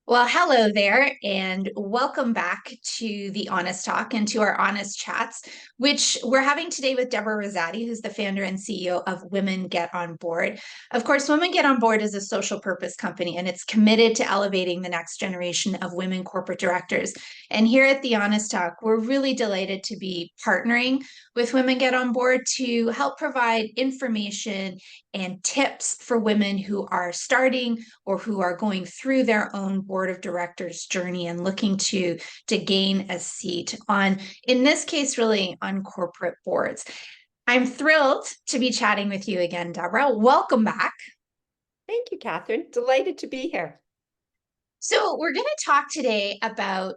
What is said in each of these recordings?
Well, hello there, and welcome back to the Honest Talk and to our Honest Chats, which we're having today with Deborah Rosati, who's the founder and CEO of Women Get On Board. Of course, Women Get On Board is a social purpose company, and it's committed to elevating the next generation of women corporate directors. And here at the Honest Talk, we're really delighted to be partnering with Women Get On Board to help provide information and tips for women who are starting or who are going through their own board of directors journey and looking to gain a seat on, in this case, really on corporate boards. I'm thrilled to be chatting with you again, Deborah. Welcome back. Thank you, Catherine. Delighted to be here. So we're going to talk today about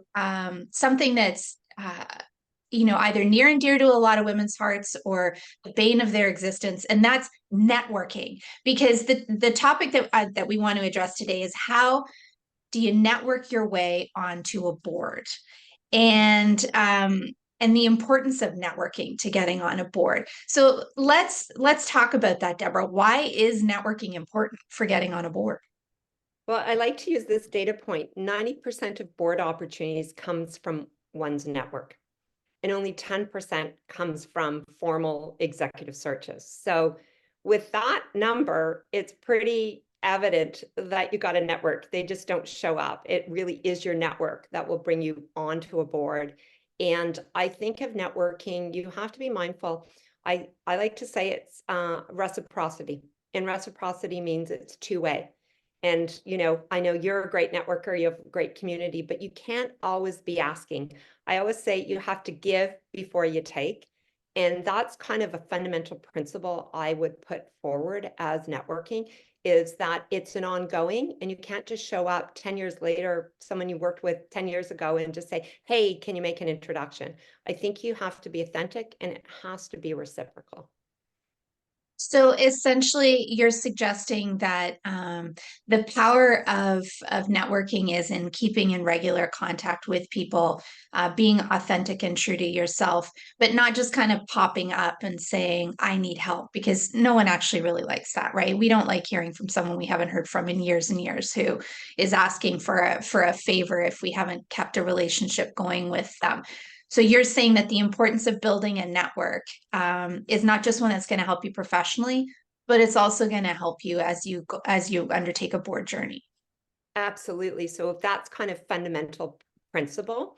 something that's either near and dear to a lot of women's hearts or the bane of their existence, and that's networking. Because the topic that we want to address today is how do you network your way onto a board, and the importance of networking to getting on a board. So let's talk about that, Deborah. Why is networking important for getting on a board? Well, I like to use this data point. 90% of board opportunities comes from one's network, and only 10% comes from formal executive searches. So with that number, it's pretty evident that you got a network. They just don't show up. It really is your network that will bring you onto a board. And I think of networking, you have to be mindful. I like to say it's reciprocity. And reciprocity means it's two-way. And, I know you're a great networker, you have a great community, but you can't always be asking. I always say you have to give before you take. And that's kind of a fundamental principle I would put forward as networking, is that it's an ongoing, and you can't just show up 10 years later, someone you worked with 10 years ago, and just say, hey, can you make an introduction? I think you have to be authentic, and it has to be reciprocal. So essentially, you're suggesting that the power of networking is in keeping in regular contact with people, being authentic and true to yourself, but not just kind of popping up and saying, I need help, because no one actually really likes that, right? We don't like hearing from someone we haven't heard from in years and years who is asking for a favor if we haven't kept a relationship going with them. So you're saying that the importance of building a network is not just one that's going to help you professionally, but it's also going to help you as you undertake a board journey. Absolutely. So if that's kind of fundamental principle,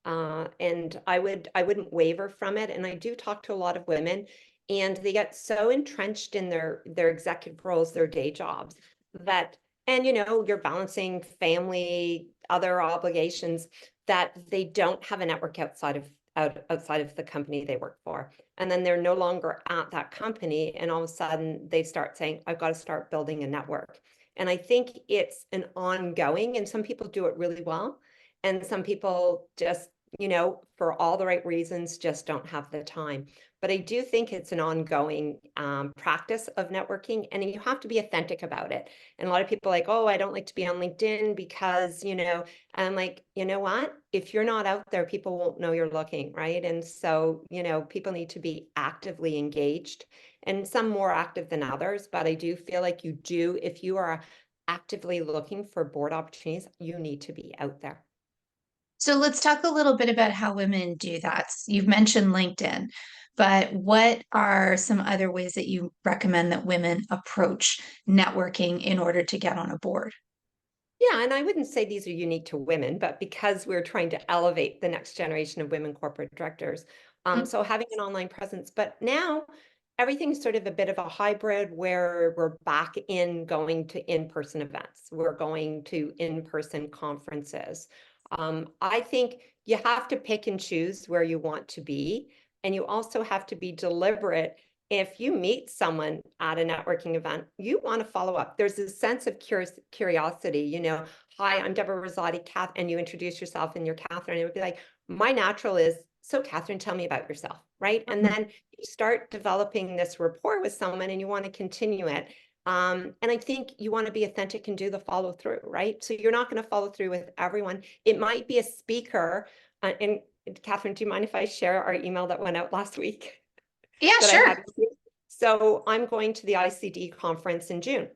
and I wouldn't waver from it. And I do talk to a lot of women, and they get so entrenched in their executive roles, their day jobs, that, and you're balancing family, other obligations, that they don't have a network outside of the company they work for. And then they're no longer at that company, and all of a sudden they start saying, I've got to start building a network. And I think it's an ongoing, and some people do it really well, and some people just, for all the right reasons, just don't have the time. But I do think it's an ongoing practice of networking, and you have to be authentic about it. And a lot of people are like, oh, I don't like to be on LinkedIn because, and I'm like, you know what? If you're not out there, people won't know you're looking, right? And so, people need to be actively engaged, and some more active than others. But I do feel like if you are actively looking for board opportunities, you need to be out there. So let's talk a little bit about how women do that. You've mentioned LinkedIn, but what are some other ways that you recommend that women approach networking in order to get on a board? Yeah, and I wouldn't say these are unique to women, but because we're trying to elevate the next generation of women corporate directors, so having an online presence. But now everything's sort of a bit of a hybrid, where we're back in going to in-person events. We're going to in-person conferences. I think you have to pick and choose where you want to be, and you also have to be deliberate. If you meet someone at a networking event, you want to follow up. There's a sense of curiosity, hi, I'm Deborah Rosati, Kath, and you introduce yourself and you're Catherine. And it would be like, my natural is, so Catherine, tell me about yourself, right? And Mhm. then you start developing this rapport with someone, and you want to continue it. And I think you want to be authentic and do the follow through, right? So you're not going to follow through with everyone. It might be a speaker. And Catherine, do you mind if I share our email that went out last week? Yeah, That I sure. had with you. So I'm going to the ICD conference in June.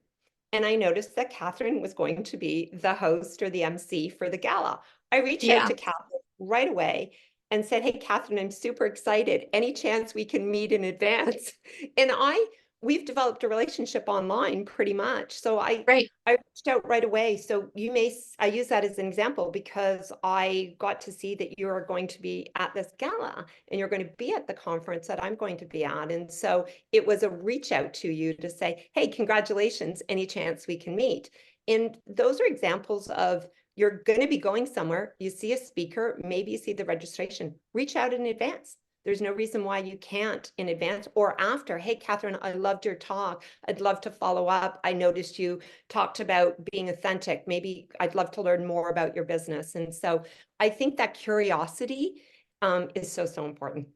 and I noticed that Catherine was going to be the host or the MC for the gala. I reached out Yeah. to Catherine right away and said, "Hey, Catherine, I'm super excited. Any chance we can meet in advance?" And we've developed a relationship online pretty much. So Right. I reached out right away. So I use that as an example because I got to see that you are going to be at this gala and you're going to be at the conference that I'm going to be at. And so it was a reach out to you to say, "Hey, congratulations, any chance we can meet?" And those are examples of you're going to be going somewhere, you see a speaker, maybe you see the registration, reach out in advance. There's no reason why you can't in advance or after. "Hey, Catherine, I loved your talk. I'd love to follow up. I noticed you talked about being authentic. Maybe I'd love to learn more about your business." And so I think that curiosity is so, so important.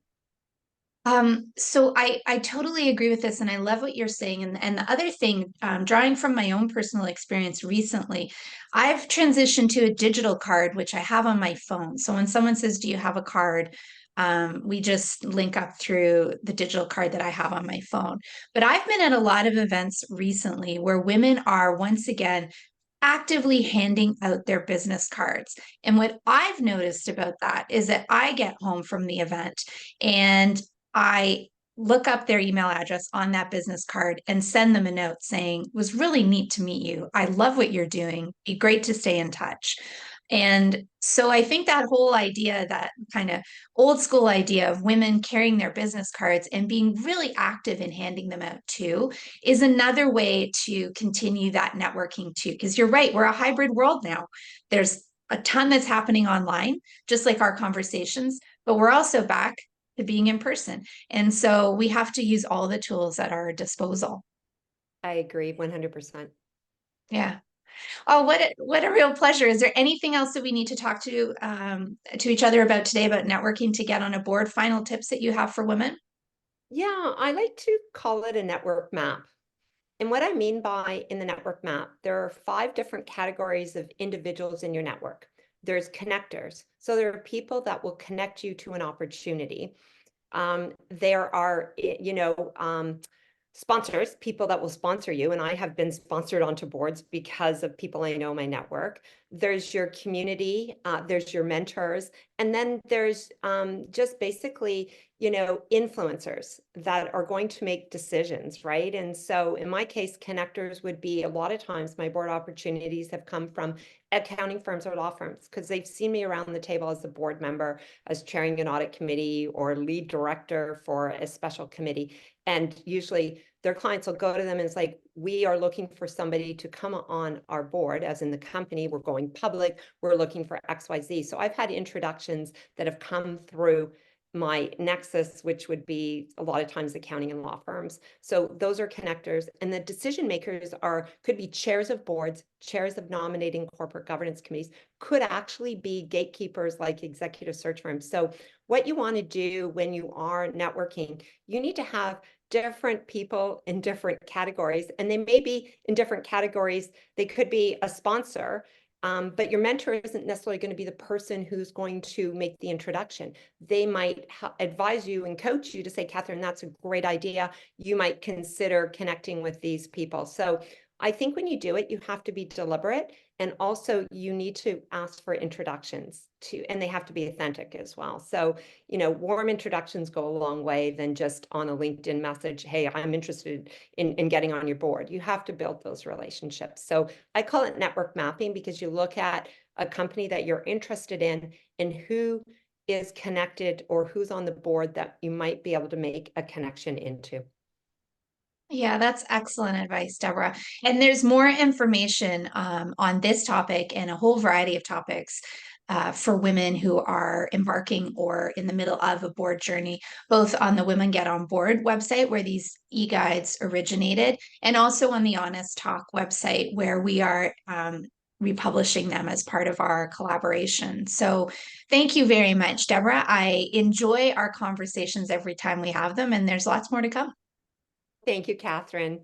So I totally agree with this, and I love what you're saying. And the other thing, drawing from my own personal experience recently, I've transitioned to a digital card, which I have on my phone. So when someone says, "Do you have a card?" We just link up through the digital card that I have on my phone. But I've been at a lot of events recently where women are once again actively handing out their business cards. And what I've noticed about that is that I get home from the event and I look up their email address on that business card and send them a note saying, "It was really neat to meet you. I love what you're doing. Be great to stay in touch." And so I think that whole idea, that kind of old school idea of women carrying their business cards and being really active in handing them out too, is another way to continue that networking too. Because you're right, we're a hybrid world now. There's a ton that's happening online, just like our conversations, but we're also back to being in person. And so we have to use all the tools at our disposal. I agree 100%. Yeah. Oh, what a real pleasure. Is there anything else that we need to talk to each other about today about networking to get on a board? Final tips that you have for women? Yeah, I like to call it a network map. And what I mean by in the network map, there are 5 different categories of individuals in your network. There's connectors. So there are people that will connect you to an opportunity. There are, sponsors, people that will sponsor you. And I have been sponsored onto boards because of people I know in my network. There's your community, there's your mentors, and then there's just basically, influencers that are going to make decisions, right? And so in my case, connectors would be a lot of times my board opportunities have come from accounting firms or law firms because they've seen me around the table as a board member, as chairing an audit committee or lead director for a special committee. And usually their clients will go to them and it's like, "We are looking for somebody to come on our board, as in the company, we're going public, we're looking for XYZ." So I've had introductions that have come through my nexus, which would be a lot of times accounting and law firms. So those are connectors. And the decision makers could be chairs of boards, chairs of nominating corporate governance committees, could actually be gatekeepers like executive search firms. So what you want to do when you are networking, you need to have different people in different categories, and they may be in different categories. They could be a sponsor, but your mentor isn't necessarily going to be the person who's going to make the introduction. They might advise you and coach you to say, "Catherine, that's a great idea. You might consider connecting with these people." So I think when you do it, you have to be deliberate. And also you need to ask for introductions to, and they have to be authentic as well. So, warm introductions go a long way than just on a LinkedIn message, "Hey, I'm interested in getting on your board." You have to build those relationships. So I call it network mapping because you look at a company that you're interested in and who is connected or who's on the board that you might be able to make a connection into. Yeah, that's excellent advice, Deborah. And there's more information on this topic and a whole variety of topics for women who are embarking or in the middle of a board journey, both on the Women Get On Board website, where these e-guides originated, and also on the Honest Talk website, where we are republishing them as part of our collaboration. So thank you very much, Deborah. I enjoy our conversations every time we have them, and there's lots more to come. Thank you, Catherine.